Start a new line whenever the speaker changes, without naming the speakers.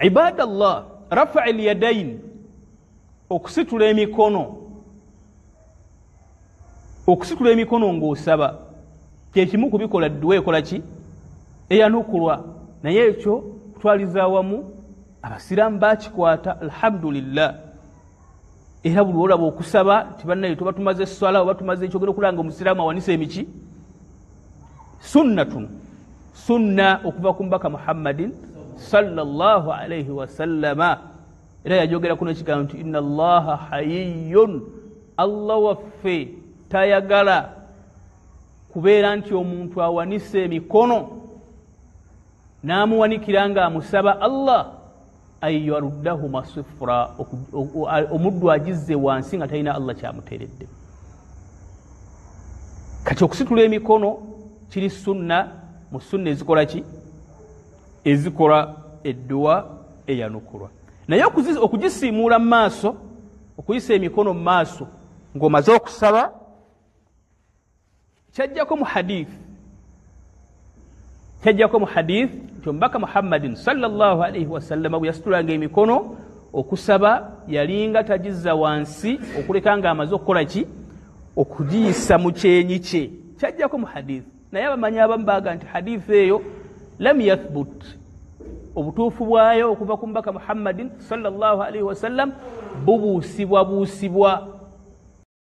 Ibadallah, rafa al-yadayn, okusitula emikono ng'osaba kye kimu kubikola dduwa ekola ki eyanukulwa, naye ekyo kutwaliza awamu abasiraamu bakikwata alhamdulillah. Era buli olaba okusaba tibannaye tuba tumaze esswala oba tumaze ekyogero kulanga omusiraamu awanise emiki sunna okuva ku mbaka Muhammadin sallallahu alayhi wa sallama. Era yajogera kuno ekigambo nti inna allaha hayyun, Allah waffe tayagala kubeera nti omuntu awanise emikono n'amuwanikira nga amusaba Allah ayyaruddahu masifra, omuddu agizze wansi nga talina Allah kyamuteredde. Kati okusitula emikono kiri sunna mu sunna ezikola ki ezikola edduwa eyanukulwa. Naye okugisiimuula mu maaso, okuyisa emikono mu maaso ng'omaze okusaba, kyajjako mu hadith nti omubaka Muhammadin sallallahu alayhi wa sallam bwe yasitulanga emikono okusaba yalinga tagizza wansi okuleka nga amaze okukola ki okugiyisa mu kyenyi kye. Kyajjako mu hadith, naye abamanyi abamu baaga nti hadith eyo lam yathbut, obutuufu bwayo okuva ku mbaka Muhammadin sallallahu alayhi wa sallam bubuusibwa